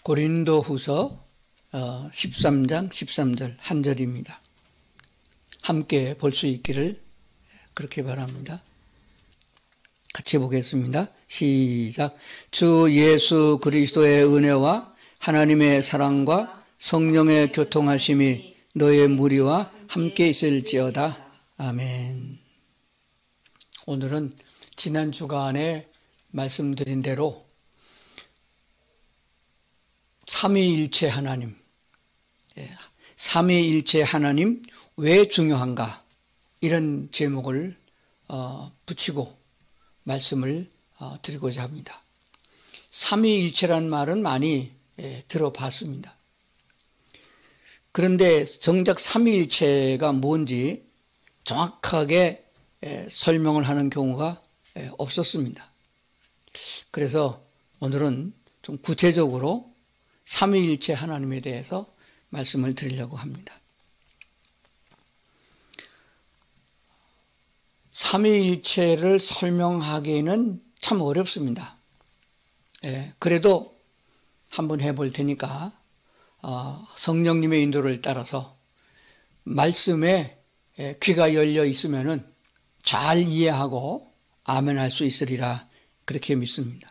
고린도후서 13장 13절 한 절입니다. 함께 볼 수 있기를 그렇게 바랍니다. 같이 보겠습니다. 시작. 주 예수 그리스도의 은혜와 하나님의 사랑과 성령의 교통하심이 너의 무리와 함께 있을지어다. 아멘. 오늘은 지난 주간에 말씀드린 대로 삼위일체 하나님, 삼위일체 하나님 왜 중요한가, 이런 제목을 붙이고 말씀을 드리고자 합니다. 삼위일체란 말은 많이 들어봤습니다. 그런데 정작 삼위일체가 뭔지 정확하게 설명을 하는 경우가 없었습니다. 그래서 오늘은 좀 구체적으로 삼위일체 하나님에 대해서 말씀을 드리려고 합니다. 삼위일체를 설명하기는 참 어렵습니다. 그래도 한번 해볼 테니까 성령님의 인도를 따라서 말씀에 귀가 열려 있으면은 잘 이해하고 아멘할 수 있으리라, 그렇게 믿습니다.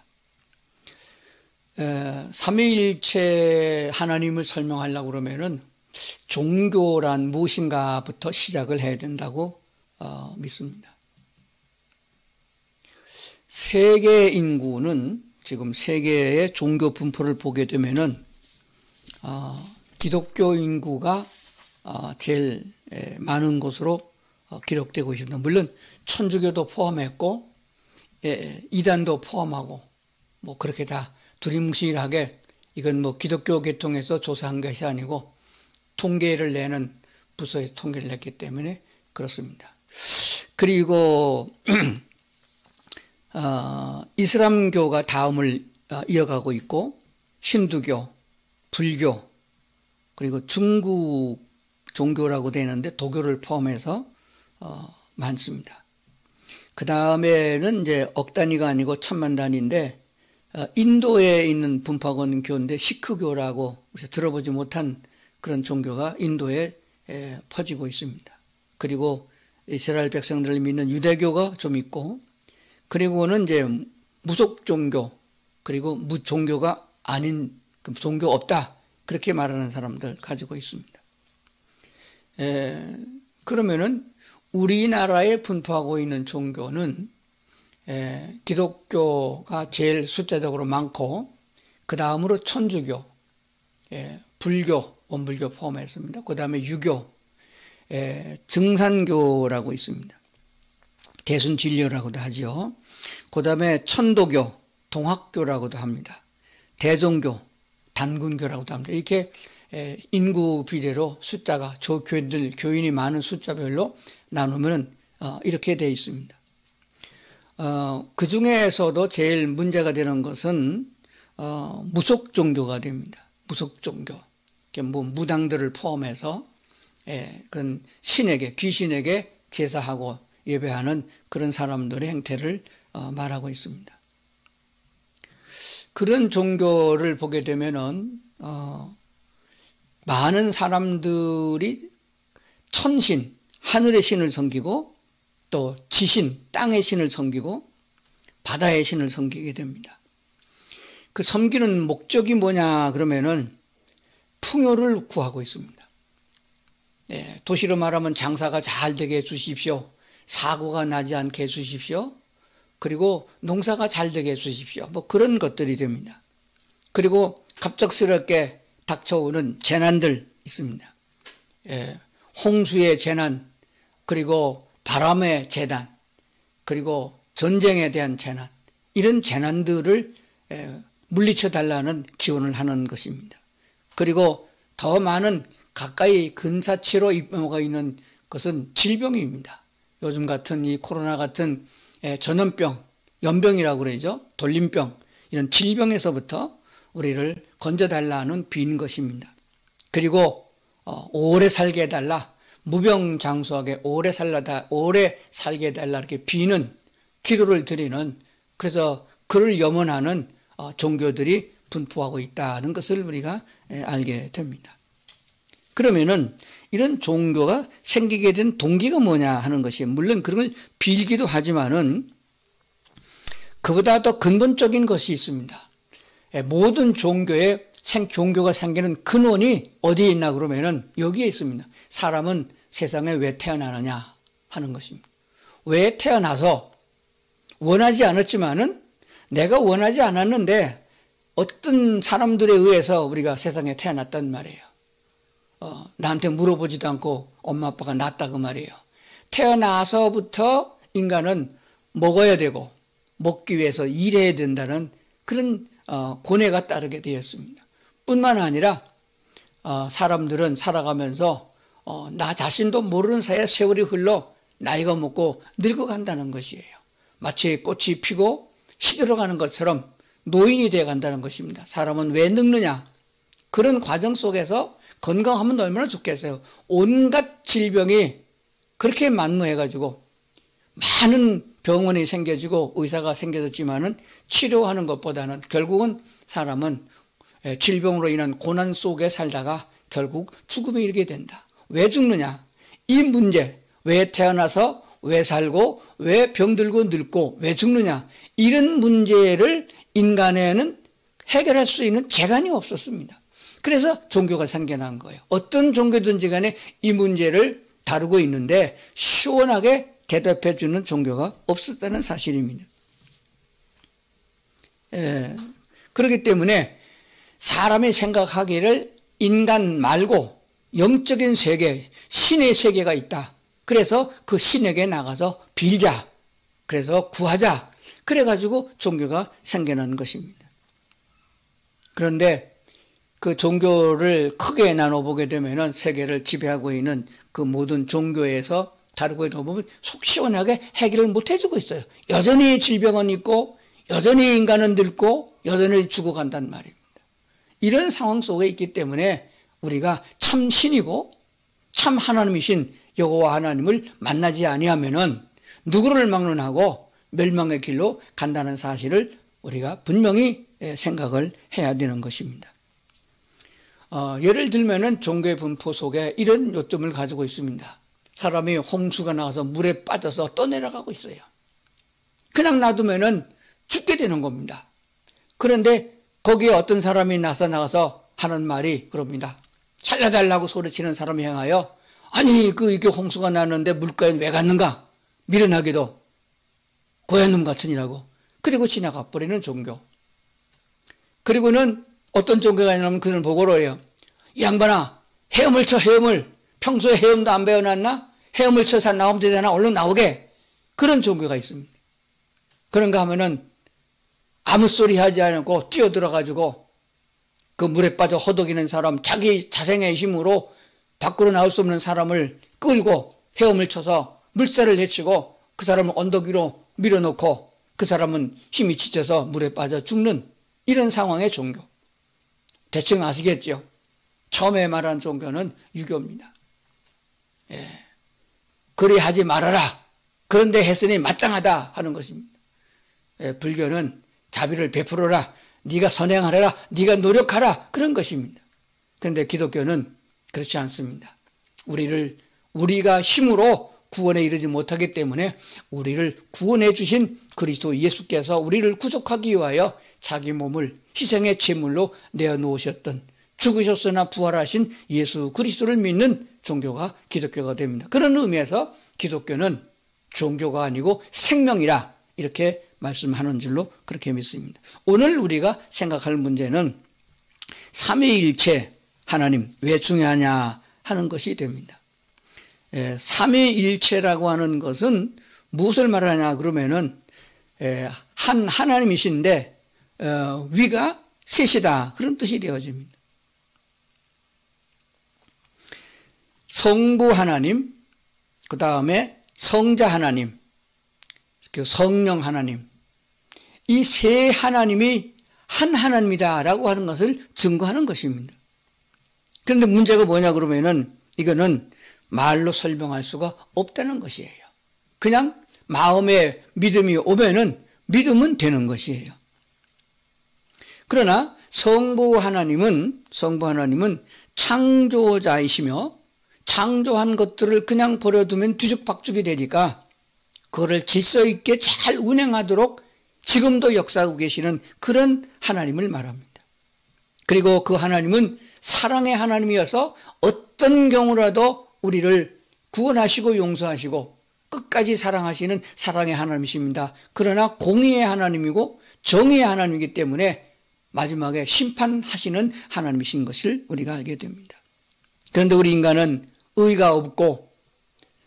삼위일체 하나님을 설명하려고 그러면은 종교란 무엇인가부터 시작을 해야 된다고 믿습니다. 세계 인구는 지금 세계의 종교 분포를 보게 되면은 기독교 인구가 제일 많은 것으로 기록되고 있습니다. 물론 천주교도 포함했고 이단도 포함하고 뭐 그렇게 다 두리뭉실하게, 이건 뭐 기독교 계통에서 조사한 것이 아니고 통계를 내는 부서에서 통계를 냈기 때문에 그렇습니다. 그리고 이슬람교가 다음을 이어가고 있고, 힌두교, 불교, 그리고 중국 종교라고 되는데 도교를 포함해서 많습니다. 그 다음에는 이제 억 단위가 아니고 천만 단위인데, 인도에 있는 분파권 교인데 시크교라고 들어보지 못한 그런 종교가 인도에 퍼지고 있습니다. 그리고 이스라엘 백성들을 믿는 유대교가 좀 있고, 그리고는 이제 무속 종교, 그리고 무종교가 아닌, 종교 없다, 그렇게 말하는 사람들 가지고 있습니다. 그러면은 우리나라에 분포하고 있는 종교는 기독교가 제일 숫자적으로 많고, 그 다음으로 천주교, 불교, 원불교 포함했습니다. 그 다음에 유교, 증산교라고 있습니다. 대순진료라고도 하죠. 그 다음에 천도교, 동학교라고도 합니다. 대종교, 단군교라고도 합니다. 이렇게 인구 비례로 숫자가, 교인들, 교인이 많은 숫자별로 나누면 이렇게 되어 있습니다. 그 중에서도 제일 문제가 되는 것은 무속 종교가 됩니다. 무속 종교, 뭐 무당들을 포함해서 그런 신에게, 귀신에게 제사하고 예배하는 그런 사람들의 행태를 말하고 있습니다. 그런 종교를 보게 되면은 많은 사람들이 천신, 하늘의 신을 섬기고, 또 지신, 땅의 신을 섬기고, 바다의 신을 섬기게 됩니다. 그 섬기는 목적이 뭐냐 그러면은 풍요를 구하고 있습니다. 도시로 말하면 장사가 잘 되게 해주십시오. 사고가 나지 않게 해주십시오. 그리고 농사가 잘 되게 해주십시오. 뭐 그런 것들이 됩니다. 그리고 갑작스럽게 닥쳐오는 재난들 있습니다. 홍수의 재난, 그리고 바람의 재난, 그리고 전쟁에 대한 재난, 이런 재난들을 물리쳐 달라는 기원을 하는 것입니다. 그리고 더 많은 가까이 근사치로 입모가 있는 것은 질병입니다. 요즘 같은 이 코로나 같은 전염병, 연병이라고 그러죠. 돌림병, 이런 질병에서부터 우리를 건져달라는 비인 것입니다. 그리고 오래 살게 해달라, 무병장수하게 오래 살게 해달라, 이렇게 비는 기도를 드리는, 그래서 그를 염원하는 종교들이 분포하고 있다는 것을 우리가 알게 됩니다. 그러면은 이런 종교가 생기게 된 동기가 뭐냐 하는 것이, 물론 그런 걸 빌기도 하지만은 그보다 더 근본적인 것이 있습니다. 모든 종교가 생기는 근원이 어디에 있나 그러면은 여기에 있습니다. 사람은 세상에 왜 태어나느냐 하는 것입니다. 왜 태어나서 원하지 않았지만은 내가 원하지 않았는데 어떤 사람들에 의해서 우리가 세상에 태어났단 말이에요. 나한테 물어보지도 않고 엄마 아빠가 낳았다 그 말이에요. 태어나서부터 인간은 먹어야 되고 먹기 위해서 일해야 된다는 그런 고뇌가 따르게 되었습니다. 뿐만 아니라 사람들은 살아가면서 나 자신도 모르는 사이에 세월이 흘러 나이가 먹고 늙어간다는 것이에요. 마치 꽃이 피고 시들어가는 것처럼 노인이 되어간다는 것입니다. 사람은 왜 늙느냐? 그런 과정 속에서 건강하면 얼마나 좋겠어요. 온갖 질병이 그렇게 만무해가지고 많은 병원이 생겨지고 의사가 생겨졌지만은 치료하는 것보다는 결국은 사람은 질병으로 인한 고난 속에 살다가 결국 죽음에 이르게 된다. 왜 죽느냐? 이 문제, 왜 태어나서 왜 살고 왜 병들고 늙고 왜 죽느냐? 이런 문제를 인간에는 해결할 수 있는 재간이 없었습니다. 그래서 종교가 생겨난 거예요. 어떤 종교든지 간에 이 문제를 다루고 있는데 시원하게 대답해 주는 종교가 없었다는 사실입니다. 그렇기 때문에 사람이 생각하기를 인간 말고 영적인 세계, 신의 세계가 있다. 그래서 그 신에게 나가서 빌자. 그래서 구하자. 그래가지고 종교가 생겨난 것입니다. 그런데 그 종교를 크게 나눠보게 되면은 세계를 지배하고 있는 그 모든 종교에서 다루고 보면 속 시원하게 해결을 못 해주고 있어요. 여전히 질병은 있고 여전히 인간은 늙고 여전히 죽어간단 말입니다. 이런 상황 속에 있기 때문에 우리가 참 신이고 참 하나님이신 여호와 하나님을 만나지 아니하면은 누구를 막론하고 멸망의 길로 간다는 사실을 우리가 분명히 생각을 해야 되는 것입니다. 예를 들면은 종교의 분포 속에 이런 요점을 가지고 있습니다. 사람이 홍수가 나와서 물에 빠져서 떠내려가고 있어요. 그냥 놔두면은 죽게 되는 겁니다. 그런데 거기에 어떤 사람이 나가서 하는 말이 그럽니다. 살려달라고 소리치는 사람을 향하여 아니 이렇게 홍수가 났는데 물가에 왜 갔는가? 미련하게도 고얀놈 같으니라고. 그리고 지나가 버리는 종교. 그리고는 어떤 종교가 있냐면 그들은 보고로 해요. 이 양반아 헤엄을 쳐 헤엄을. 평소에 헤엄도 안 배워놨나? 헤엄을 쳐서 나오면 되잖아. 얼른 나오게. 그런 종교가 있습니다. 그런가 하면은 아무 소리 하지 않고 뛰어들어가지고 그 물에 빠져 허덕이는 사람, 자기 자생의 힘으로 밖으로 나올 수 없는 사람을 끌고 헤엄을 쳐서 물살을 헤치고 그 사람을 언덕 위로 밀어놓고 그 사람은 힘이 지쳐서 물에 빠져 죽는 이런 상황의 종교. 대충 아시겠죠? 처음에 말한 종교는 유교입니다. 그리 하지 말아라. 그런데 했으니 마땅하다 하는 것입니다. 불교는 자비를 베풀어라. 네가 선행하라. 네가 노력하라. 그런 것입니다. 그런데 기독교는 그렇지 않습니다. 우리가 힘으로 구원에 이르지 못하기 때문에 우리를 구원해 주신 그리스도 예수께서 우리를 구속하기 위하여 자기 몸을 희생의 제물로 내어놓으셨던 죽으셨으나 부활하신 예수 그리스도를 믿는 종교가 기독교가 됩니다. 그런 의미에서 기독교는 종교가 아니고 생명이라 이렇게 말씀하는 줄로 그렇게 믿습니다. 오늘 우리가 생각할 문제는 삼위일체 하나님 왜 중요하냐 하는 것이 됩니다. 삼위일체라고 하는 것은 무엇을 말하냐 그러면은 한 하나님이신데 위가 셋이다 그런 뜻이 되어집니다. 성부 하나님, 그 다음에 성자 하나님, 성령 하나님, 이 세 하나님이 한 하나님이다 라고 하는 것을 증거하는 것입니다. 그런데 문제가 뭐냐 그러면은 이거는 말로 설명할 수가 없다는 것이에요. 그냥 마음에 믿음이 오면은 믿으면 되는 것이에요. 그러나 성부 하나님은 창조자이시며 창조한 것들을 그냥 버려두면 뒤죽박죽이 되니까 그거를 질서 있게 잘 운행하도록 지금도 역사하고 계시는 그런 하나님을 말합니다. 그리고 그 하나님은 사랑의 하나님이어서 어떤 경우라도 우리를 구원하시고 용서하시고 끝까지 사랑하시는 사랑의 하나님이십니다. 그러나 공의의 하나님이고 정의의 하나님이기 때문에 마지막에 심판하시는 하나님이신 것을 우리가 알게 됩니다. 그런데 우리 인간은 의가 없고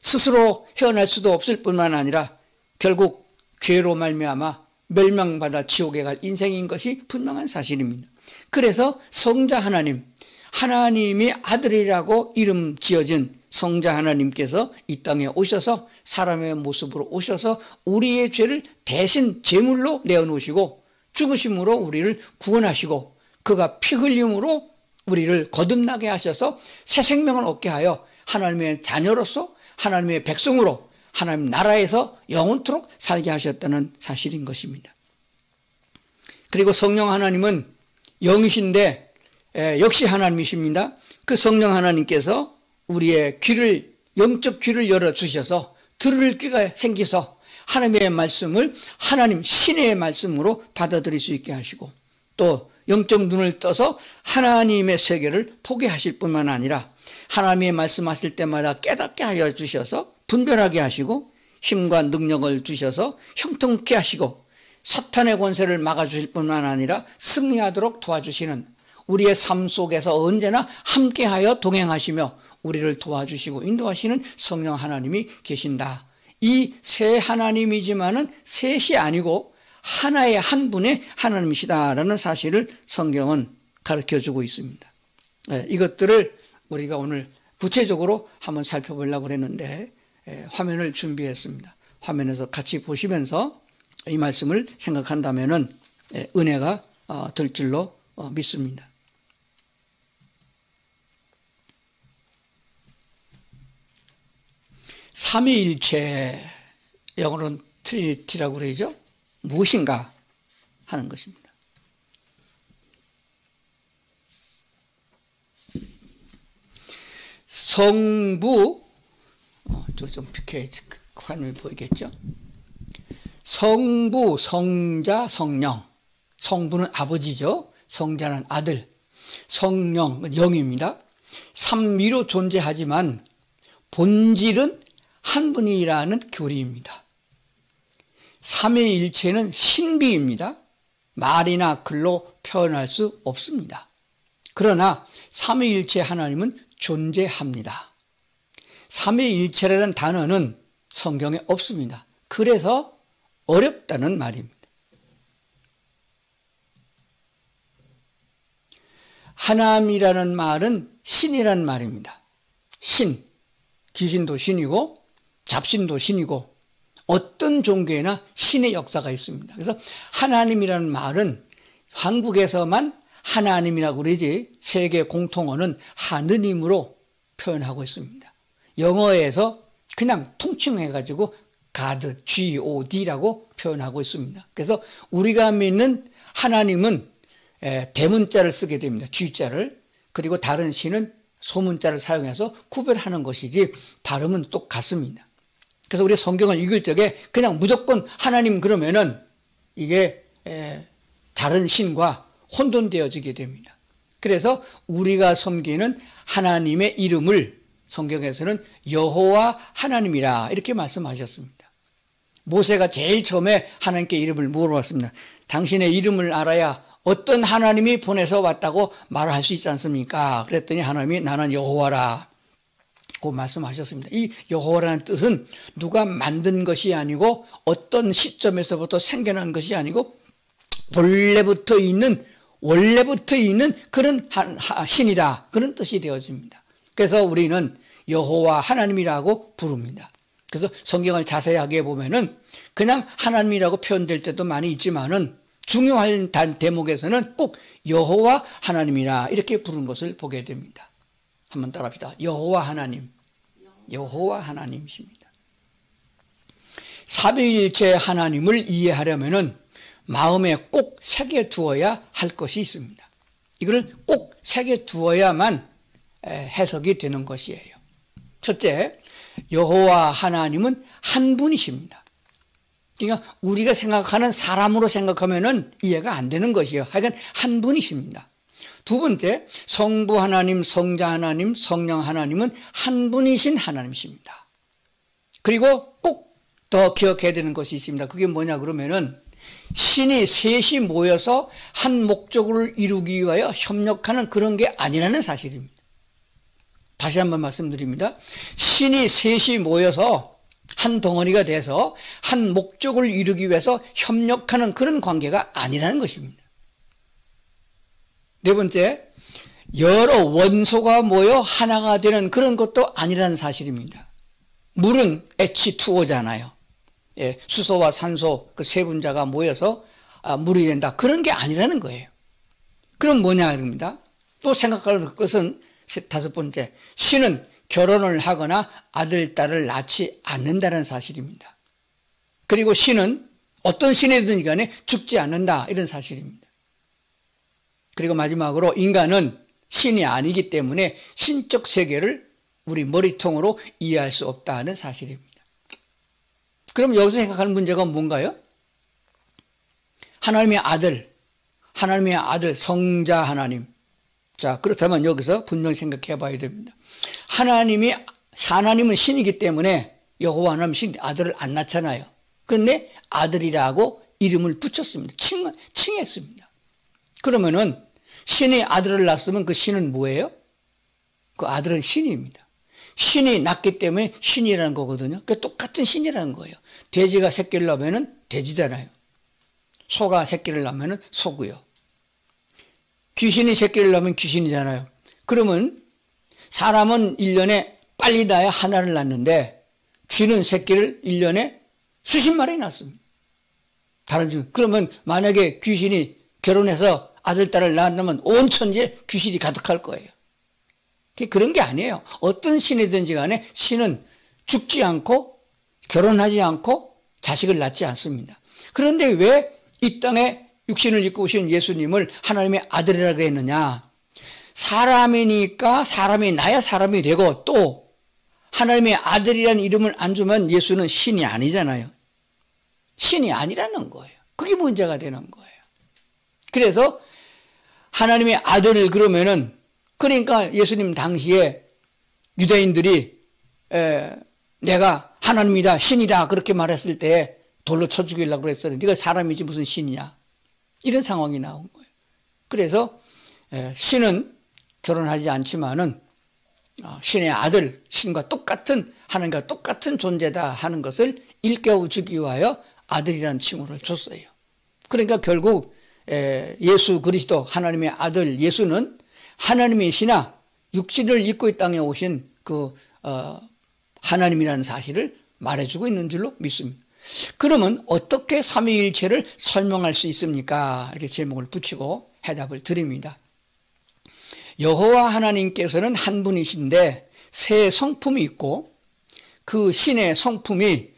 스스로 헤어날 수도 없을 뿐만 아니라 결국 죄로 말미암아 멸망받아 지옥에 갈 인생인 것이 분명한 사실입니다. 그래서 성자 하나님, 하나님이 아들이라고 이름 지어진 성자 하나님께서 이 땅에 오셔서 사람의 모습으로 오셔서 우리의 죄를 대신 제물로 내어놓으시고 죽으심으로 우리를 구원하시고 그가 피 흘림으로 우리를 거듭나게 하셔서 새 생명을 얻게 하여 하나님의 자녀로서 하나님의 백성으로 하나님 나라에서 영원토록 살게 하셨다는 사실인 것입니다. 그리고 성령 하나님은 영이신데 역시 하나님이십니다. 그 성령 하나님께서 우리의 귀를 영적 귀를 열어주셔서 들을 귀가 생기서 하나님의 말씀을 하나님 신의 말씀으로 받아들일 수 있게 하시고 또 영적 눈을 떠서 하나님의 세계를 보게 하실 뿐만 아니라 하나님의 말씀하실 때마다 깨닫게 하여 주셔서 분별하게 하시고 힘과 능력을 주셔서 형통케 하시고 사탄의 권세를 막아주실 뿐만 아니라 승리하도록 도와주시는 우리의 삶 속에서 언제나 함께하여 동행하시며 우리를 도와주시고 인도하시는 성령 하나님이 계신다. 이 세 하나님이지만은 셋이 아니고 하나의 한 분의 하나님이시다라는 사실을 성경은 가르쳐주고 있습니다. 이것들을 우리가 오늘 구체적으로 한번 살펴보려고 했는데 화면을 준비했습니다. 화면에서 같이 보시면서 이 말씀을 생각한다면은 은혜가 될 줄로 믿습니다. 삼위일체, 영어로는 트리니티라고 그러죠. 무엇인가 하는 것입니다. 성부, 좀 이렇게 화면이 보이겠죠. 성부, 성자, 성령. 성부는 아버지죠. 성자는 아들. 성령은 영입니다. 삼위로 존재하지만 본질은 한 분이라는 교리입니다. 삼위일체는 신비입니다. 말이나 글로 표현할 수 없습니다. 그러나 삼위일체 하나님은 존재합니다. 삼위일체라는 단어는 성경에 없습니다. 그래서 어렵다는 말입니다. 하나님이라는 말은 신이라는 말입니다. 신, 귀신도 신이고 잡신도 신이고 어떤 종교에나 신의 역사가 있습니다. 그래서 하나님이라는 말은 한국에서만 하나님이라고 그러지 세계 공통어는 하느님으로 표현하고 있습니다. 영어에서 그냥 통칭해가지고 God, G-O-D라고 표현하고 있습니다. 그래서 우리가 믿는 하나님은 대문자를 쓰게 됩니다. G자를. 그리고 다른 신은 소문자를 사용해서 구별하는 것이지 발음은 똑같습니다. 그래서 우리 성경을 읽을 적에 그냥 무조건 하나님 그러면은 이게 다른 신과 혼돈되어지게 됩니다. 그래서 우리가 섬기는 하나님의 이름을 성경에서는 여호와 하나님이라 이렇게 말씀하셨습니다. 모세가 제일 처음에 하나님께 이름을 물어봤습니다. 당신의 이름을 알아야 어떤 하나님이 보내서 왔다고 말할 수 있지 않습니까? 그랬더니 하나님이 나는 여호와라 고 말씀하셨습니다. 이 여호와라는 뜻은 누가 만든 것이 아니고 어떤 시점에서부터 생겨난 것이 아니고 원래부터 있는 그런 신이다. 그런 뜻이 되어집니다. 그래서 우리는 여호와 하나님이라고 부릅니다. 그래서 성경을 자세하게 보면은 그냥 하나님이라고 표현될 때도 많이 있지만은 중요한 대목에서는 꼭 여호와 하나님이라 이렇게 부른 것을 보게 됩니다. 한번 따라합시다. 여호와 하나님. 여호와 하나님이십니다. 삼위일체 하나님을 이해하려면은 마음에 꼭 새겨 두어야 할 것이 있습니다. 이걸 꼭 새겨 두어야만 해석이 되는 것이에요. 첫째, 여호와 하나님은 한 분이십니다. 그러니까 우리가 생각하는 사람으로 생각하면은 이해가 안 되는 것이에요. 하여간 한 분이십니다. 두 번째, 성부 하나님, 성자 하나님, 성령 하나님은 한 분이신 하나님이십니다. 그리고 꼭 더 기억해야 되는 것이 있습니다. 그게 뭐냐 그러면은 신이 셋이 모여서 한 목적을 이루기 위하여 협력하는 그런 게 아니라는 사실입니다. 다시 한번 말씀드립니다. 신이 셋이 모여서 한 덩어리가 돼서 한 목적을 이루기 위해서 협력하는 그런 관계가 아니라는 것입니다. 네 번째, 여러 원소가 모여 하나가 되는 그런 것도 아니라는 사실입니다. 물은 H2O잖아요. 예, 수소와 산소 그 세 분자가 모여서 물이 된다. 그런 게 아니라는 거예요. 그럼 뭐냐 입니다. 또 생각할 것은 다섯 번째, 신은 결혼을 하거나 아들, 딸을 낳지 않는다는 사실입니다. 그리고 신은 어떤 신이든 간에 죽지 않는다. 이런 사실입니다. 그리고 마지막으로 인간은 신이 아니기 때문에 신적 세계를 우리 머리통으로 이해할 수 없다는 사실입니다. 그럼 여기서 생각하는 문제가 뭔가요? 하나님의 아들 성자 하나님. 자, 그렇다면 여기서 분명히 생각해 봐야 됩니다. 하나님은 신이기 때문에 여호와 하나님 신 아들을 안 낳잖아요. 그런데 아들이라고 이름을 붙였습니다. 칭했습니다. 그러면은 신이 아들을 낳았으면 그 신은 뭐예요? 그 아들은 신입니다. 신이 낳기 때문에 신이라는 거거든요. 그 똑같은 신이라는 거예요. 돼지가 새끼를 낳으면 돼지잖아요. 소가 새끼를 낳으면 소고요. 귀신이 새끼를 낳으면 귀신이잖아요. 그러면 사람은 1년에 빨리 낳아야 하나를 낳는데 쥐는 새끼를 1년에 수십 마리 낳습니다. 다른 중 그러면 만약에 귀신이 결혼해서 아들, 딸을 낳는다면 온 천지에 귀신이 가득할 거예요. 그런 게 아니에요. 어떤 신이든지 간에 신은 죽지 않고 결혼하지 않고 자식을 낳지 않습니다. 그런데 왜 이 땅에 육신을 입고 오신 예수님을 하나님의 아들이라고 했느냐? 사람이니까 사람이 나야 사람이 되고 또 하나님의 아들이라는 이름을 안 주면 예수는 신이 아니잖아요. 신이 아니라는 거예요. 그게 문제가 되는 거예요. 그래서 하나님의 아들을 그러면은 그러니까 예수님 당시에 유대인들이 내가 하나님이다 신이다 그렇게 말했을 때 돌로 쳐 죽이려고 그랬어요. 네가 사람이지 무슨 신이냐 이런 상황이 나온 거예요. 그래서 신은 결혼하지 않지만은 신의 아들, 신과 똑같은 하나님과 똑같은 존재다 하는 것을 일깨워주기 위하여 아들이라는 칭호를 줬어요. 그러니까 결국 예수 그리스도 하나님의 아들 예수는 하나님이시나 육신을 입고 이 땅에 오신 그 하나님이라는 사실을 말해주고 있는 줄로 믿습니다. 그러면 어떻게 삼위일체를 설명할 수 있습니까? 이렇게 제목을 붙이고 해답을 드립니다. 여호와 하나님께서는 한 분이신데 세 성품이 있고 그 신의 성품이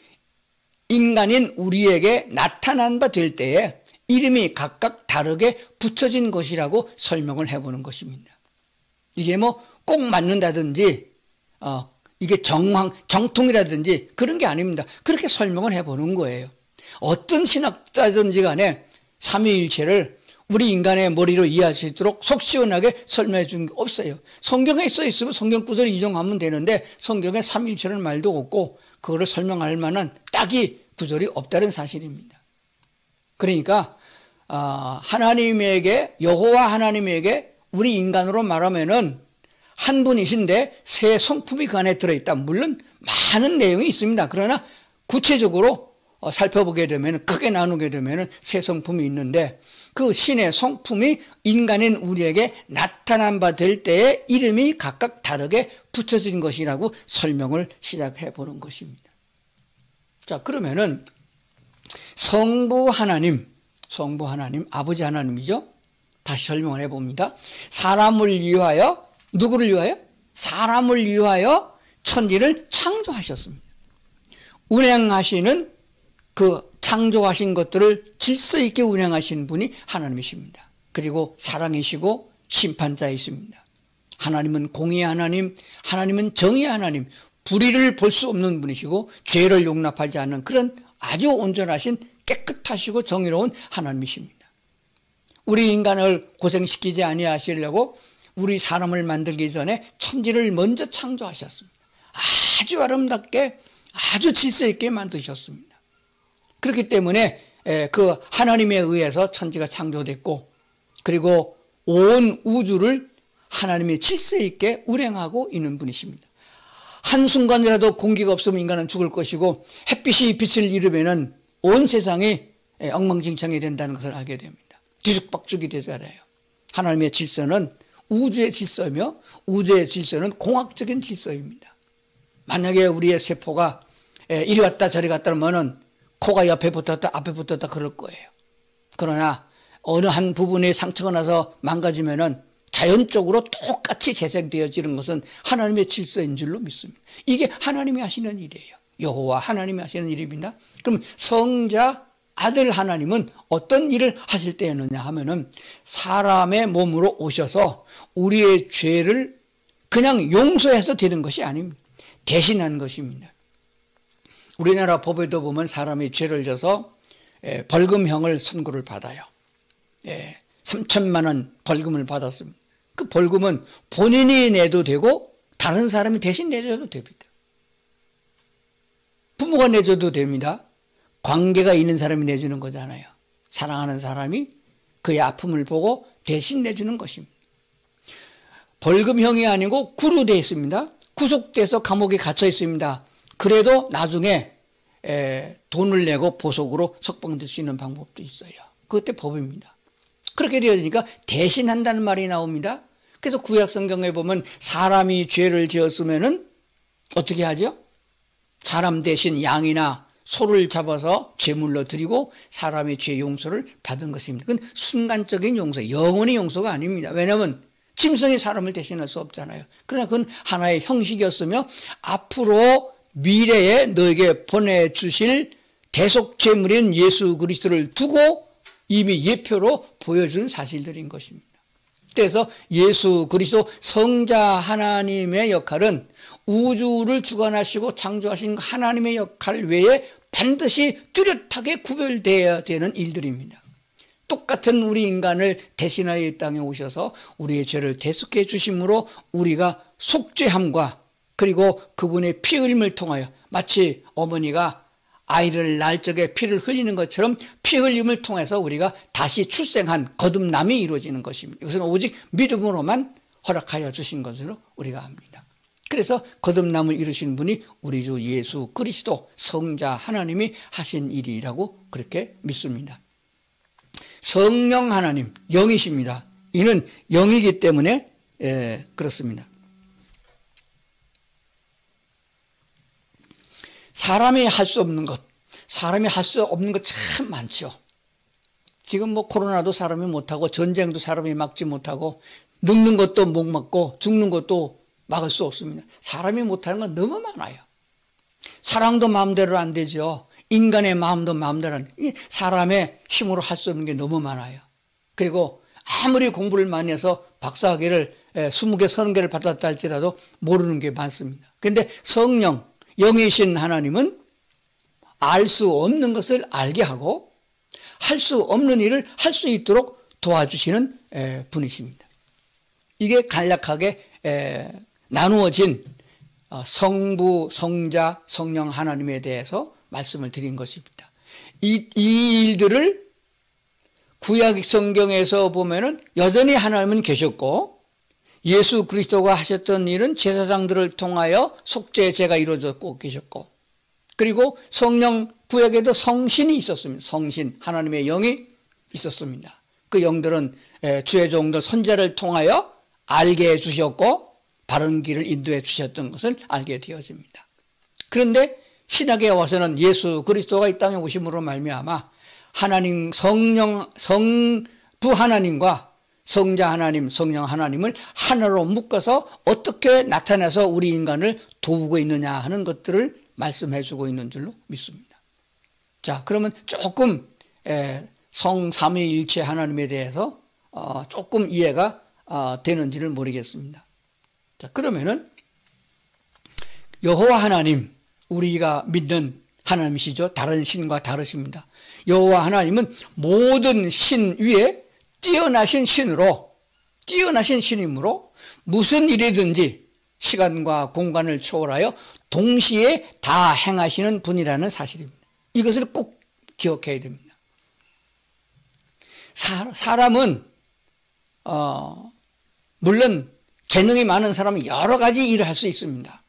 인간인 우리에게 나타난 바 될 때에 이름이 각각 다르게 붙여진 것이라고 설명을 해보는 것입니다. 이게 뭐 꼭 맞는다든지 이게 정통이라든지 그런 게 아닙니다. 그렇게 설명을 해보는 거예요. 어떤 신학자든지 간에 삼위일체를 우리 인간의 머리로 이해할 수 있도록 속 시원하게 설명해 준 게 없어요. 성경에 써 있으면 성경 구절을 이용하면 되는데 성경에 삼위일체라는 말도 없고 그거를 설명할 만한 딱히 구절이 없다는 사실입니다. 그러니까 하나님에게 여호와 하나님에게 우리 인간으로 말하면은 한 분이신데 세 성품이 그 안에 들어있다. 물론 많은 내용이 있습니다. 그러나 구체적으로 살펴보게 되면 크게 나누게 되면 세 성품이 있는데 그 신의 성품이 인간인 우리에게 나타난 바 될 때에 이름이 각각 다르게 붙여진 것이라고 설명을 시작해 보는 것입니다. 자, 그러면은 성부 하나님 아버지 하나님이죠. 다시 설명을 해봅니다. 사람을 위하여 누구를 위하여? 사람을 위하여 천지를 창조하셨습니다. 운행하시는 그 창조하신 것들을 질서 있게 운행하시는 분이 하나님이십니다. 그리고 사랑이시고 심판자이십니다. 하나님은 공의의 하나님, 하나님은 정의의 하나님, 불의를 볼 수 없는 분이시고 죄를 용납하지 않는 그런 아주 온전하신 깨끗하시고 정의로운 하나님이십니다. 우리 인간을 고생시키지 아니하시려고 우리 사람을 만들기 전에 천지를 먼저 창조하셨습니다. 아주 아름답게 아주 질서 있게 만드셨습니다. 그렇기 때문에 그 하나님에 의해서 천지가 창조됐고, 그리고 온 우주를 하나님의 질서 있게 운행하고 있는 분이십니다. 한순간이라도 공기가 없으면 인간은 죽을 것이고, 햇빛이 빛을 잃으면 온 세상이 엉망진창이 된다는 것을 알게 됩니다. 뒤죽박죽이 되잖아요. 하나님의 질서는 우주의 질서이며 우주의 질서는 공학적인 질서입니다. 만약에 우리의 세포가 이리 왔다 저리 갔다 하면은 코가 옆에 붙었다 앞에 붙었다 그럴 거예요. 그러나 어느 한 부분에 상처가 나서 망가지면은 자연적으로 똑같이 재생되어지는 것은 하나님의 질서인 줄로 믿습니다. 이게 하나님이 하시는 일이에요. 여호와 하나님이 하시는 일입니다. 그럼 성자 아들 하나님은 어떤 일을 하실 때였느냐 하면은 사람의 몸으로 오셔서 우리의 죄를 그냥 용서해서 되는 것이 아닙니다. 대신한 것입니다. 우리나라 법에도 보면 사람이 죄를 져서 벌금형을 선고를 받아요. 3천만 원 벌금을 받았습니다. 그 벌금은 본인이 내도 되고 다른 사람이 대신 내줘도 됩니다. 부모가 내줘도 됩니다. 관계가 있는 사람이 내주는 거잖아요. 사랑하는 사람이 그의 아픔을 보고 대신 내주는 것입니다. 벌금형이 아니고 구류되어 있습니다. 구속돼서 감옥에 갇혀 있습니다. 그래도 나중에 돈을 내고 보석으로 석방될 수 있는 방법도 있어요. 그때 법입니다. 그렇게 되어지니까 대신한다는 말이 나옵니다. 그래서 구약 성경에 보면 사람이 죄를 지었으면은 어떻게 하죠? 사람 대신 양이나 소를 잡아서 제물로 드리고 사람의 죄 용서를 받은 것입니다. 그건 순간적인 용서, 영원의 용서가 아닙니다. 왜냐하면 짐승이 사람을 대신할 수 없잖아요. 그러나 그건 하나의 형식이었으며 앞으로 미래에 너에게 보내주실 대속 제물인 예수 그리스도를 두고 이미 예표로 보여준 사실들인 것입니다. 그래서 예수 그리스도 성자 하나님의 역할은 우주를 주관하시고 창조하신 하나님의 역할 외에 반드시 뚜렷하게 구별되어야 되는 일들입니다. 똑같은 우리 인간을 대신하여 이 땅에 오셔서 우리의 죄를 대속해 주심으로 우리가 속죄함과 그리고 그분의 피 흘림을 통하여 마치 어머니가 아이를 낳을 적에 피를 흘리는 것처럼 피 흘림을 통해서 우리가 다시 출생한 거듭남이 이루어지는 것입니다. 이것은 오직 믿음으로만 허락하여 주신 것으로 우리가 압니다. 그래서 거듭남을 이루신 분이 우리 주 예수 그리스도 성자 하나님이 하신 일이라고 그렇게 믿습니다. 성령 하나님 영이십니다. 이는 영이기 때문에 그렇습니다. 사람이 할 수 없는 것 참 많죠. 지금 뭐 코로나도 사람이 못하고 전쟁도 사람이 막지 못하고 늙는 것도 못 막고 죽는 것도 막을 수 없습니다. 사람이 못하는 건 너무 많아요. 사랑도 마음대로 안 되죠. 인간의 마음도 마음대로 안 돼요. 사람의 힘으로 할 수 없는 게 너무 많아요. 그리고 아무리 공부를 많이 해서 박사학위를 20개, 30개를 받았다 할지라도 모르는 게 많습니다. 그런데 성령, 영이신 하나님은 알 수 없는 것을 알게 하고 할 수 없는 일을 할 수 있도록 도와주시는 분이십니다. 이게 간략하게 나누어진 성부, 성자, 성령 하나님에 대해서 말씀을 드린 것입니다. 이 일들을 구약 성경에서 보면은 여전히 하나님은 계셨고 예수 그리스도가 하셨던 일은 제사장들을 통하여 속죄제가 이루어졌고 계셨고 그리고 성령 구약에도 성신이 있었습니다. 성신 하나님의 영이 있었습니다. 그 영들은 주의 종들 선지자를 통하여 알게 해주셨고 바른 길을 인도해 주셨던 것을 알게 되어집니다. 그런데 신약에 와서는 예수 그리스도가 이 땅에 오심으로 말미암아 하나님 성령 성부 하나님과 성자 하나님 성령 하나님을 하나로 묶어서 어떻게 나타내서 우리 인간을 도우고 있느냐 하는 것들을 말씀해 주고 있는 줄로 믿습니다. 자, 그러면 조금 성삼위일체 하나님에 대해서 조금 이해가 되는지를 모르겠습니다. 자, 그러면은 여호와 하나님, 우리가 믿는 하나님이시죠. 다른 신과 다르십니다. 여호와 하나님은 모든 신 위에 뛰어나신 신이므로 무슨 일이든지 시간과 공간을 초월하여 동시에 다 행하시는 분이라는 사실입니다. 이것을 꼭 기억해야 됩니다. 사람은 물론 재능이 많은 사람은 여러 가지 일을 할 수 있습니다.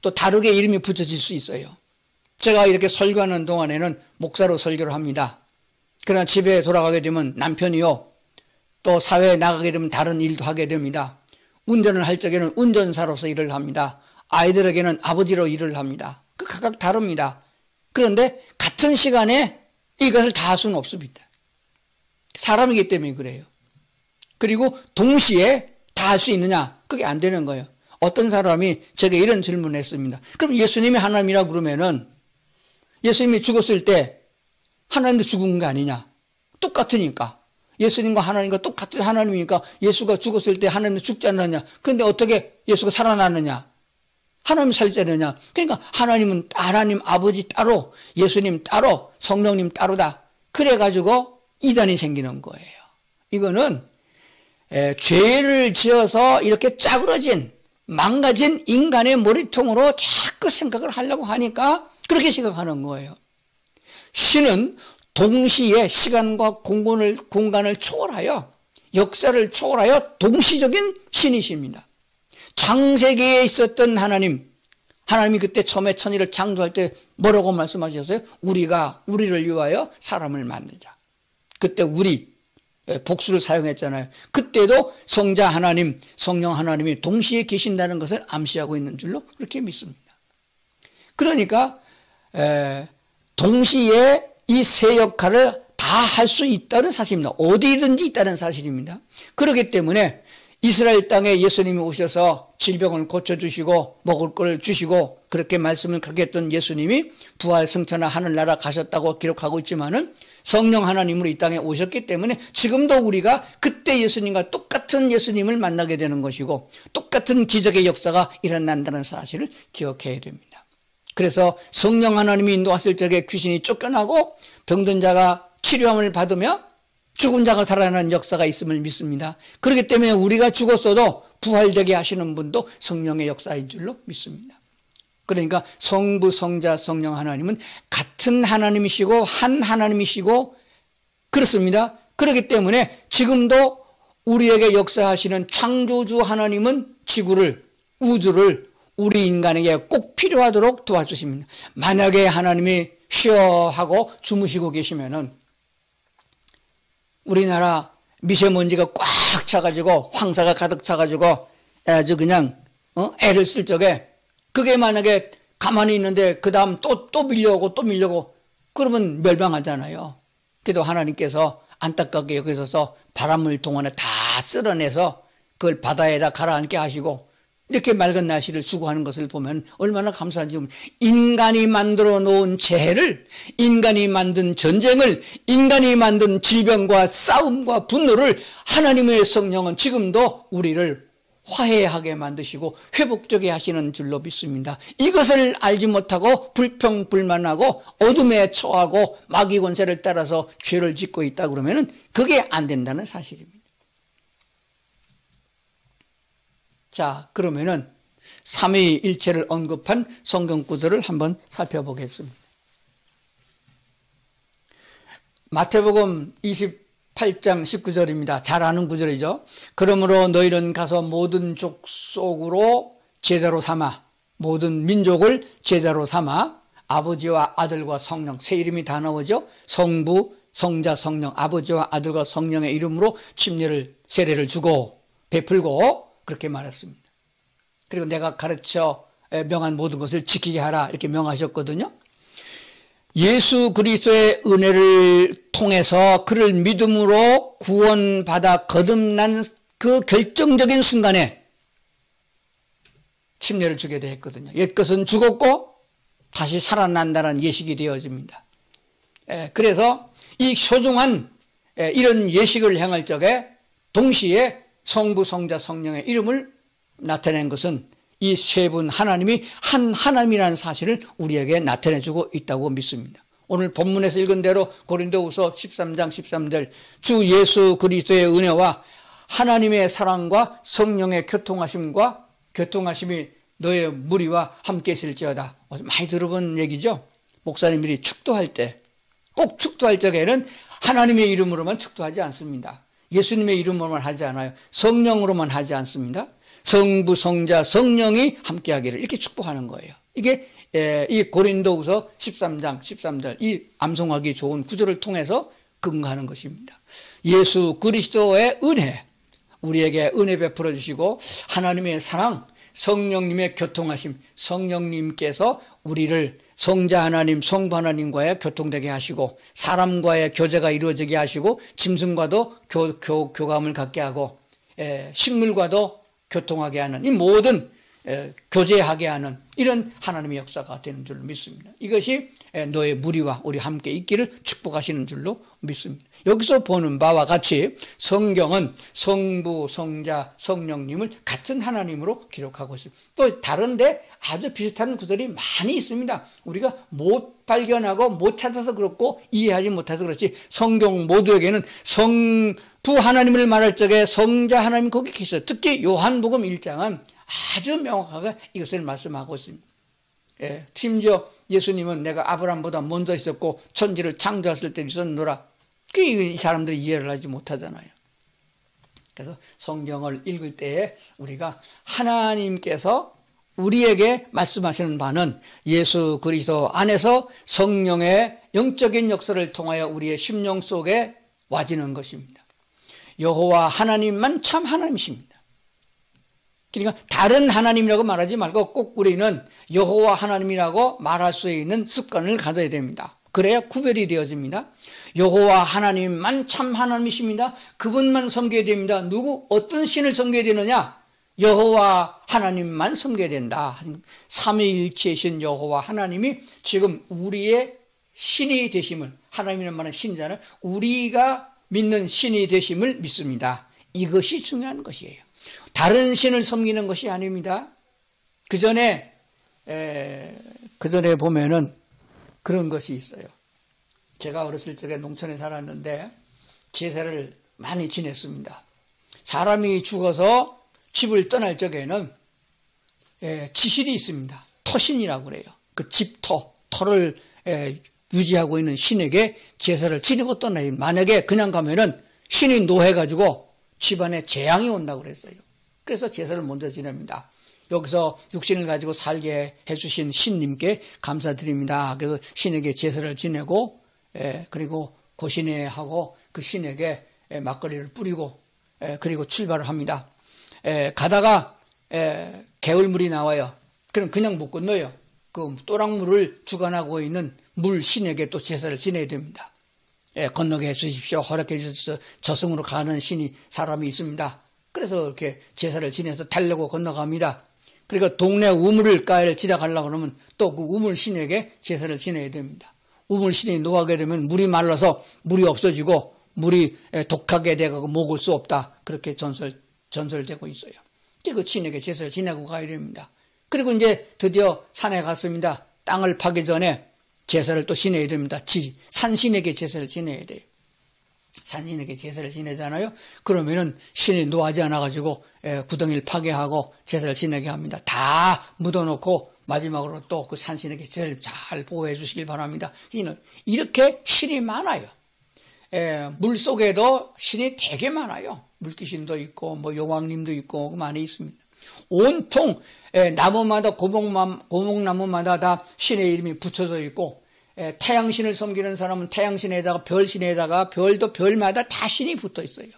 또 다르게 이름이 붙여질 수 있어요. 제가 이렇게 설교하는 동안에는 목사로 설교를 합니다. 그러나 집에 돌아가게 되면 남편이요, 또 사회에 나가게 되면 다른 일도 하게 됩니다. 운전을 할 적에는 운전사로서 일을 합니다. 아이들에게는 아버지로 일을 합니다. 그 각각 다릅니다. 그런데 같은 시간에 이것을 다 할 수는 없습니다. 사람이기 때문에 그래요. 그리고 동시에 다 할 수 있느냐? 그게 안 되는 거예요. 어떤 사람이 제게 이런 질문을 했습니다. 그럼 예수님이 하나님이라 그러면은 예수님이 죽었을 때 하나님도 죽은 거 아니냐? 똑같으니까. 예수님과 하나님과 똑같은 하나님이니까 예수가 죽었을 때 하나님도 죽지 않느냐? 그런데 어떻게 예수가 살아나느냐? 하나님이 살지 않느냐? 그러니까 하나님은 하나님 아버지 따로, 예수님 따로, 성령님 따로다. 그래가지고 이단이 생기는 거예요. 이거는 죄를 지어서 이렇게 짜그러진, 망가진 인간의 머리통으로 자꾸 생각을 하려고 하니까 그렇게 생각하는 거예요. 신은 동시에 시간과 공간을 초월하여, 역사를 초월하여 동시적인 신이십니다. 창세기에 있었던 하나님이 그때 처음에 천지를 창조할 때 뭐라고 말씀하셨어요? 우리를 위하여 사람을 만들자. 그때 복수를 사용했잖아요. 그때도 성자 하나님, 성령 하나님이 동시에 계신다는 것을 암시하고 있는 줄로 그렇게 믿습니다. 그러니까 동시에 이 세 역할을 다 할 수 있다는 사실입니다. 어디든지 있다는 사실입니다. 그렇기 때문에 이스라엘 땅에 예수님이 오셔서 질병을 고쳐주시고 먹을 걸 주시고 그렇게 말씀을 그렇게 했던 예수님이 부활 승천하 하늘나라 가셨다고 기록하고 있지만은 성령 하나님으로 이 땅에 오셨기 때문에 지금도 우리가 그때 예수님과 똑같은 예수님을 만나게 되는 것이고 똑같은 기적의 역사가 일어난다는 사실을 기억해야 됩니다. 그래서 성령 하나님이 인도하실 적에 귀신이 쫓겨나고 병든 자가 치료함을 받으며 죽은 자가 살아나는 역사가 있음을 믿습니다. 그렇기 때문에 우리가 죽었어도 부활되게 하시는 분도 성령의 역사인 줄로 믿습니다. 그러니까 성부, 성자, 성령 하나님은 같은 하나님이시고 한 하나님이시고 그렇습니다. 그렇기 때문에 지금도 우리에게 역사하시는 창조주 하나님은 지구를, 우주를 우리 인간에게 꼭 필요하도록 도와주십니다. 만약에 하나님이 쉬어 하고 주무시고 계시면은 우리나라 미세먼지가 꽉 차가지고 황사가 가득 차가지고 아주 그냥 애를 쓸 적에 그게 만약에 가만히 있는데 그 다음 또 밀려오고 그러면 멸망하잖아요. 그래도 하나님께서 안타깝게 여기 서서 바람을 동안에 다 쓸어내서 그걸 바다에다 가라앉게 하시고 이렇게 맑은 날씨를 주고하는 것을 보면 얼마나 감사한지. 인간이 만들어 놓은 재해를, 인간이 만든 전쟁을, 인간이 만든 질병과 싸움과 분노를 하나님의 성령은 지금도 우리를 화해하게 만드시고 회복되게 하시는 줄로 믿습니다. 이것을 알지 못하고 불평불만하고 어둠에 처하고 마귀 권세를 따라서 죄를 짓고 있다 그러면은 그게 안 된다는 사실입니다. 자, 그러면은 삼위일체를 언급한 성경 구절을 한번 살펴보겠습니다. 마태복음 28장 19절입니다. 잘 아는 구절이죠. 그러므로 너희는 가서 모든 족속으로 제자로 삼아, 모든 민족을 제자로 삼아 아버지와 아들과 성령, 세 이름이 다 나오죠. 성부, 성자, 성령, 아버지와 아들과 성령의 이름으로 세례를 주고 베풀고 그렇게 말했습니다. 그리고 내가 가르쳐 명한 모든 것을 지키게 하라 이렇게 명하셨거든요. 예수 그리스도의 은혜를 통해서 그를 믿음으로 구원받아 거듭난 그 결정적인 순간에 침례를 주게 되었거든요. 옛것은 죽었고 다시 살아난다는 예식이 되어집니다. 그래서 이 소중한 이런 예식을 행할 적에 동시에 성부, 성자, 성령의 이름을 나타낸 것은 이 세 분 하나님이 한 하나님이라는 사실을 우리에게 나타내주고 있다고 믿습니다. 오늘 본문에서 읽은 대로 고린도후서 13장 13절 주 예수 그리스도의 은혜와 하나님의 사랑과 성령의 교통하심이 너의 무리와 함께 있을지어다. 많이 들어본 얘기죠. 목사님들이 축도할 때, 꼭 축도할 적에는 하나님의 이름으로만 축도하지 않습니다. 예수님의 이름으로만 하지 않아요. 성령으로만 하지 않습니다. 성부, 성자, 성령이 함께하기를 이렇게 축복하는 거예요. 이게 이 고린도후서 13장 13절 이 암송하기 좋은 구절을 통해서 근거하는 것입니다. 예수 그리스도의 은혜, 우리에게 은혜 베풀어 주시고 하나님의 사랑, 성령님의 교통하심, 성령님께서 우리를 성자 하나님, 성부 하나님과의 교통되게 하시고 사람과의 교제가 이루어지게 하시고 짐승과도 교감을 갖게 하고 식물과도 교통하게 하는 이 모든 교제하게 하는 이런 하나님의 역사가 되는 줄로 믿습니다. 이것이 너의 무리와 우리 함께 있기를 축복하시는 줄로 믿습니다. 여기서 보는 바와 같이 성경은 성부, 성자, 성령님을 같은 하나님으로 기록하고 있습니다. 또 다른데 아주 비슷한 구절이 많이 있습니다. 우리가 못 발견하고 못 찾아서 그렇고 이해하지 못해서 그렇지 성경 모두에게는 성부 하나님을 말할 적에 성자 하나님 거기 계셔요. 특히 요한복음 1장은 아주 명확하게 이것을 말씀하고 있습니다. 심지어 예수님은 내가 아브라함보다 먼저 있었고 천지를 창조했을 때 있었노라. 이 사람들이 이해를 하지 못하잖아요. 그래서 성경을 읽을 때에 우리가 하나님께서 우리에게 말씀하시는 바는 예수 그리스도 안에서 성령의 영적인 역사를 통하여 우리의 심령 속에 와지는 것입니다. 여호와 하나님만 참 하나님이십니다. 그러니까 다른 하나님이라고 말하지 말고 꼭 우리는 여호와 하나님이라고 말할 수 있는 습관을 가져야 됩니다. 그래야 구별이 되어집니다. 여호와 하나님만 참 하나님이십니다. 그분만 섬겨야 됩니다. 어떤 신을 섬겨야 되느냐? 여호와 하나님만 섬겨야 된다. 삼위일체이신 여호와 하나님이 지금 우리의 신이 되심을, 하나님이란 말은 신이잖아요. 우리가 믿는 신이 되심을 믿습니다. 이것이 중요한 것이에요. 다른 신을 섬기는 것이 아닙니다. 그 전에 보면은 그런 것이 있어요. 제가 어렸을 적에 농촌에 살았는데 제사를 많이 지냈습니다. 사람이 죽어서 집을 떠날 적에는 지신이 있습니다. 터신이라고 그래요. 그 터를 유지하고 있는 신에게 제사를 지내고 떠나요. 만약에 그냥 가면은 신이 노해가지고 집안에 재앙이 온다고 그랬어요. 그래서 제사를 먼저 지냅니다. 여기서 육신을 가지고 살게 해주신 신님께 감사드립니다. 그래서 신에게 제사를 지내고 그리고 고신에 하고 그 신에게 막걸리를 뿌리고 그리고 출발을 합니다. 가다가 개울물이 나와요. 그럼 그냥 못 건너요. 그 또랑물을 주관하고 있는 물 신에게 또 제사를 지내야 됩니다. 건너게 해주십시오. 허락해 주셔서 저승으로 가는 신이 사람이 있습니다. 그래서 이렇게 제사를 지내서 달려고 건너갑니다. 그리고 동네 우물가를 지나가려고 그러면 또 그 우물신에게 제사를 지내야 됩니다. 우물신이 노하게 되면 물이 말라서 물이 없어지고 물이 독하게 되고 먹을 수 없다. 그렇게 전설되고 있어요. 그 신에게 제사를 지내고 가야 됩니다. 그리고 이제 드디어 산에 갔습니다. 땅을 파기 전에 제사를 또 지내야 됩니다. 산신에게 제사를 지내야 돼요. 산신에게 제사를 지내잖아요. 그러면은 신이 노하지 않아가지고 구덩이를 파괴하고 제사를 지내게 합니다. 다 묻어놓고 마지막으로 또 그 산신에게 제사를 잘 보호해 주시길 바랍니다. 이렇게 신이 많아요. 물 속에도 신이 되게 많아요. 물귀신도 있고 뭐 여왕님도 있고 많이 있습니다. 온통 나무마다 고목나무마다 다 신의 이름이 붙여져 있고 태양신을 섬기는 사람은 태양신에다가 별신에다가 별도 별마다 다 신이 붙어 있어요.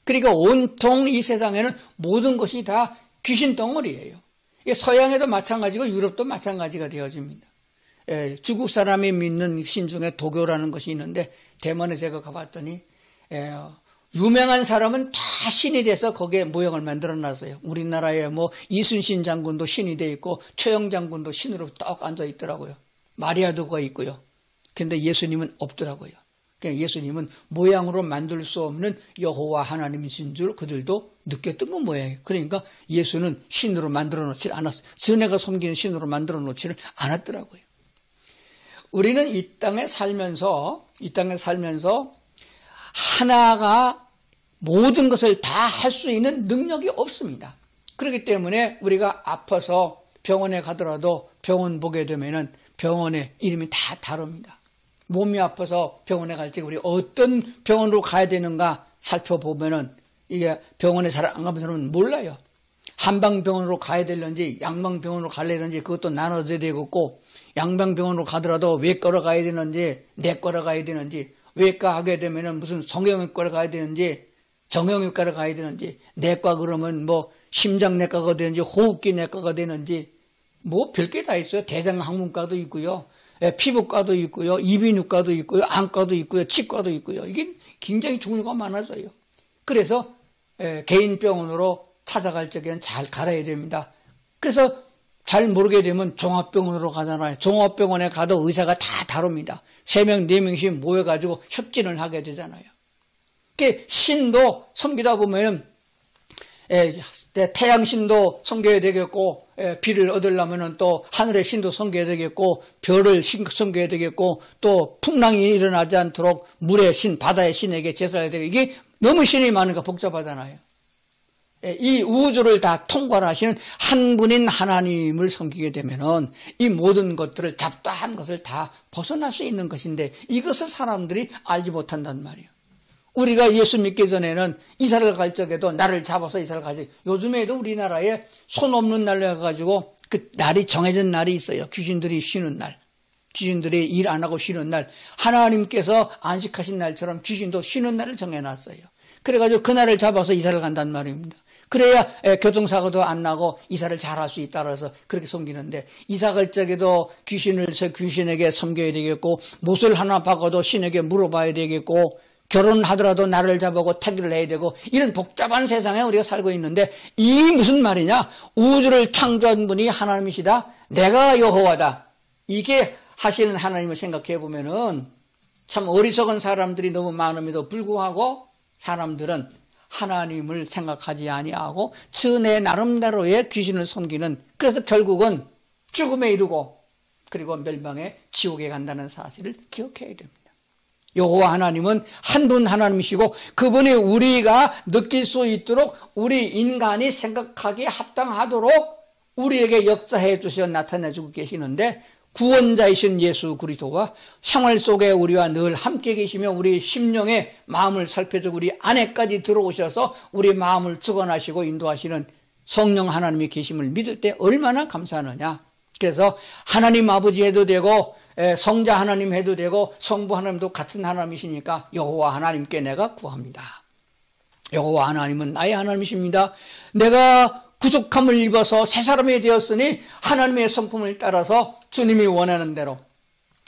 그러니까 온통 이 세상에는 모든 것이 다 귀신 덩어리예요. 서양에도 마찬가지고 유럽도 마찬가지가 되어집니다. 중국 사람이 믿는 신 중에 도교라는 것이 있는데 대만에 제가 가봤더니 유명한 사람은 다 신이 돼서 거기에 모형을 만들어놨어요. 우리나라에 뭐 이순신 장군도 신이 돼 있고 최영 장군도 신으로 딱 앉아 있더라고요. 마리아도 거기 있고요. 근데 예수님은 없더라고요. 그러니까 예수님은 모양으로 만들 수 없는 여호와 하나님이신 줄 그들도 느꼈던 건 뭐예요? 그러니까 예수는 신으로 만들어 놓지 않았어요. 전에가 섬기는 신으로 만들어 놓지를 않았더라고요. 우리는 이 땅에 살면서 하나가 모든 것을 다 할 수 있는 능력이 없습니다. 그렇기 때문에 우리가 아파서 병원에 가더라도 병원 보게 되면은 병원의 이름이 다 다릅니다. 몸이 아파서 병원에 갈 때 우리 어떤 병원으로 가야 되는가 살펴보면은 이게 병원에 잘 안 가본 사람은 몰라요. 한방병원으로 가야 되는지 양방병원으로 가야 되는지 그것도 나눠져야 되겠고, 양방병원으로 가더라도 외과로 가야 되는지 내과로 가야 되는지, 외과 하게 되면은 무슨 성형외과를 가야 되는지 정형외과를 가야 되는지, 내과 그러면 뭐 심장내과가 되는지 호흡기 내과가 되는지 뭐 별게 다 있어요. 대장학문과도 있고요, 피부과도 있고요, 이비인후과도 있고요, 안과도 있고요, 치과도 있고요. 이게 굉장히 종류가 많아져요. 그래서 개인 병원으로 찾아갈 적에는 잘 갈아야 됩니다. 그래서 잘 모르게 되면 종합병원으로 가잖아요. 종합병원에 가도 의사가 다 다릅니다. 3명, 4명씩 모여가지고 협진을 하게 되잖아요. 신도 섬기다 보면 태양신도 섬겨야 되겠고, 비를 얻으려면 또 하늘의 신도 섬겨야 되겠고, 별을 섬겨야 되겠고, 또 풍랑이 일어나지 않도록 물의 신, 바다의 신에게 제사해야 되고, 이게 너무 신이 많으니까 복잡하잖아요. 이 우주를 다 통괄하시는 한 분인 하나님을 섬기게 되면은 이 모든 것들을 잡다한 것을 다 벗어날 수 있는 것인데, 이것을 사람들이 알지 못한단 말이에요. 우리가 예수 믿기 전에는 이사를 갈 적에도 날을 잡아서 이사를 가지. 요즘에도 우리나라에 손 없는 날로 해가지고 그 날이 정해진 날이 있어요. 귀신들이 쉬는 날. 귀신들이 일 안 하고 쉬는 날. 하나님께서 안식하신 날처럼 귀신도 쉬는 날을 정해놨어요. 그래가지고 그날을 잡아서 이사를 간단 말입니다. 그래야 교통사고도 안 나고 이사를 잘할 수 있다 그래서 그렇게 섬기는데, 이사 갈 적에도 귀신에게 섬겨야 되겠고, 못을 하나 박아도 신에게 물어봐야 되겠고, 결혼하더라도 나를 잡아고 태기를 해야 되고, 이런 복잡한 세상에 우리가 살고 있는데, 이 무슨 말이냐? 우주를 창조한 분이 하나님이시다. 내가 여호와다. 이게 하시는 하나님을 생각해 보면은 참 어리석은 사람들이 너무 많음에도 불구하고 사람들은 하나님을 생각하지 아니하고 내 나름대로의 귀신을 섬기는, 그래서 결국은 죽음에 이르고 그리고 멸망의 지옥에 간다는 사실을 기억해야 됩니다. 여호와 하나님은 한 분 하나님이시고, 그분이 우리가 느낄 수 있도록 우리 인간이 생각하기에 합당하도록 우리에게 역사해 주셔 나타내주고 계시는데, 구원자이신 예수 그리스도가 생활 속에 우리와 늘 함께 계시며 우리 심령의 마음을 살펴주고 우리 안에까지 들어오셔서 우리 마음을 주관하시고 인도하시는 성령 하나님이 계심을 믿을 때 얼마나 감사하느냐. 그래서 하나님 아버지 해도 되고 성자 하나님 해도 되고 성부 하나님도 같은 하나님이시니까 여호와 하나님께 내가 구합니다. 여호와 하나님은 나의 하나님이십니다. 내가 구속함을 입어서 새 사람이 되었으니 하나님의 성품을 따라서 주님이 원하는 대로,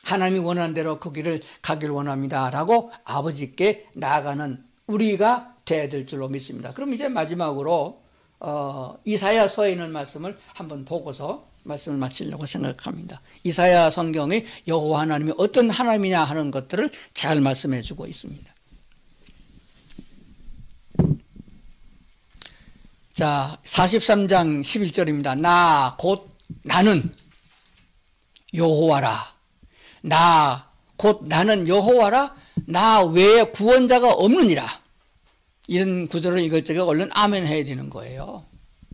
하나님이 원하는 대로 그 길을 가길 원합니다 라고 아버지께 나아가는 우리가 되어야 될 줄로 믿습니다. 그럼 이제 마지막으로 이사야서에 있는 말씀을 한번 보고서 말씀을 마치려고 생각합니다. 이사야 성경이 여호와 하나님이 어떤 하나님이냐 하는 것들을 잘 말씀해 주고 있습니다. 자, 43장 11절입니다. 나 곧 나는 여호와라. 나 곧 나는 여호와라. 나 외에 구원자가 없느니라. 이런 구절을 읽을 적에 얼른 아멘 해야 되는 거예요.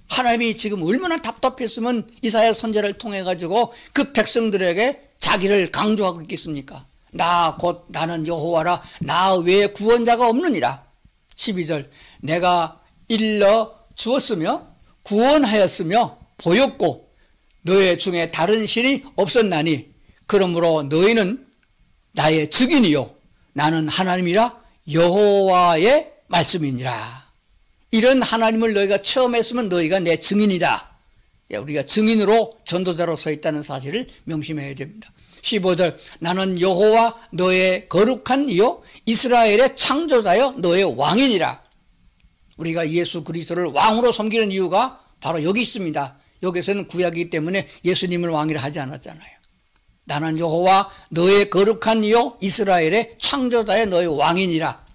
하나님이 지금 얼마나 답답했으면 이사야 선지자를 통해 가지고 그 백성들에게 자기를 강조하고 있겠습니까? 나 곧 나는 여호와라. 나 외에 구원자가 없느니라. 12절 내가 일러 주었으며 구원하였으며 보였고 너희 중에 다른 신이 없었나니 그러므로 너희는 나의 증인이요 나는 하나님이라 여호와의 말씀이니라. 이런 하나님을 너희가 처음 했으면 너희가 내 증인이다. 우리가 증인으로 전도자로 서 있다는 사실을 명심해야 됩니다. 15절 나는 여호와 너의 거룩한 이요 이스라엘의 창조자여 너의 왕이니라. 우리가 예수 그리스도를 왕으로 섬기는 이유가 바로 여기 있습니다. 여기서는 구약이기 때문에 예수님을 왕이라 하지 않았잖아요. 나는 여호와 너의 거룩한 이요 이스라엘의 창조자의 너의 왕이니라.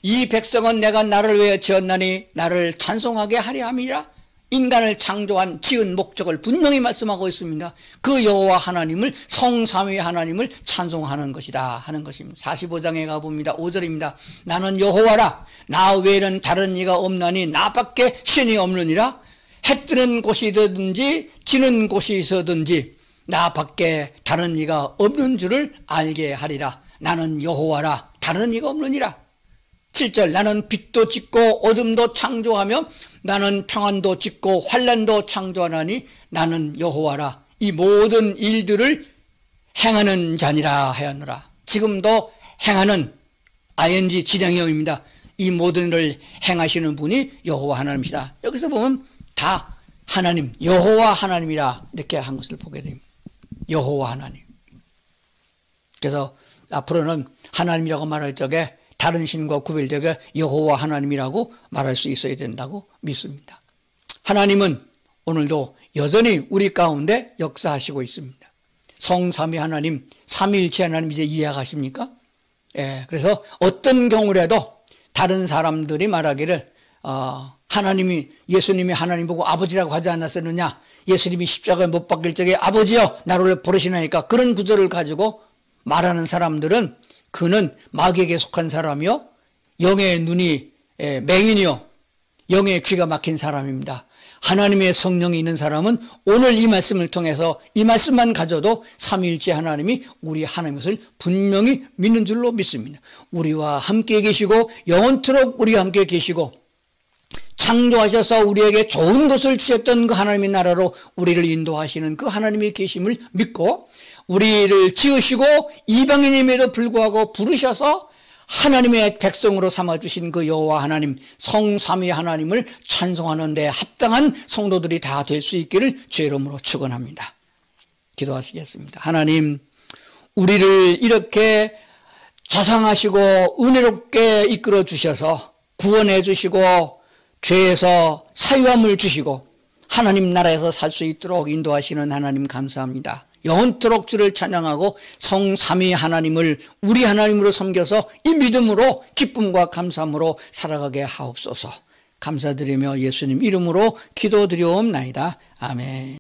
이 백성은 내가 나를 위하여 지었나니 나를 찬송하게 하려 함이라. 인간을 창조한 지은 목적을 분명히 말씀하고 있습니다. 그 여호와 하나님을, 성삼위 하나님을 찬송하는 것이다 하는 것입니다. 45장에 가봅니다. 5절입니다. 나는 여호와라. 나 외에는 다른 이가 없나니 나밖에 신이 없느니라. 해 뜨는 곳이 있든지 지는 곳이 있어든지 나밖에 다른 이가 없는 줄을 알게 하리라. 나는 여호와라. 다른 이가 없느니라. 7절 나는 빛도 짓고 어둠도 창조하며 나는 평안도 짓고 환난도 창조하나니 나는 여호와라. 이 모든 일들을 행하는 자니라 하였노라. 지금도 행하는 ing 진행형입니다. 이 모든 일을 행하시는 분이 여호와 하나님이시다. 여기서 보면 다 하나님, 여호와 하나님이라 이렇게 한 것을 보게 됩니다. 여호와 하나님. 그래서 앞으로는 하나님이라고 말할 적에 다른 신과 구별되게 여호와 하나님이라고 말할 수 있어야 된다고 믿습니다. 하나님은 오늘도 여전히 우리 가운데 역사하시고 있습니다. 성삼위 하나님, 삼위일체 하나님 이제 이해하십니까? 예, 그래서 어떤 경우라도 다른 사람들이 말하기를 하나님이, 예수님이 하나님 보고 아버지라고 하지 않았었느냐, 예수님이 십자가에 못 박힐 적에 아버지여 나를 부르시나이까, 그런 구절을 가지고 말하는 사람들은 그는 마귀에게 속한 사람이요, 영의 눈이 맹인이요, 영의 귀가 막힌 사람입니다. 하나님의 성령이 있는 사람은 오늘 이 말씀을 통해서 이 말씀만 가져도 삼위일체 하나님이 우리 하나님의 것을 분명히 믿는 줄로 믿습니다. 우리와 함께 계시고 영원토록 우리와 함께 계시고 창조하셔서 우리에게 좋은 것을 주셨던 그 하나님의 나라로 우리를 인도하시는 그 하나님의 계심을 믿고, 우리를 지으시고 이방인임에도 불구하고 부르셔서 하나님의 백성으로 삼아주신 그 여호와 하나님, 성삼위 하나님을 찬송하는 데 합당한 성도들이 다 될 수 있기를 주의 이름으로 축원합니다. 기도하시겠습니다. 하나님, 우리를 이렇게 자상하시고 은혜롭게 이끌어 주셔서 구원해 주시고 죄에서 사유함을 주시고 하나님 나라에서 살 수 있도록 인도하시는 하나님 감사합니다. 영원토록 주를 찬양하고 성삼위 하나님을 우리 하나님으로 섬겨서 이 믿음으로 기쁨과 감사함으로 살아가게 하옵소서. 감사드리며 예수님 이름으로 기도드리옵나이다. 아멘.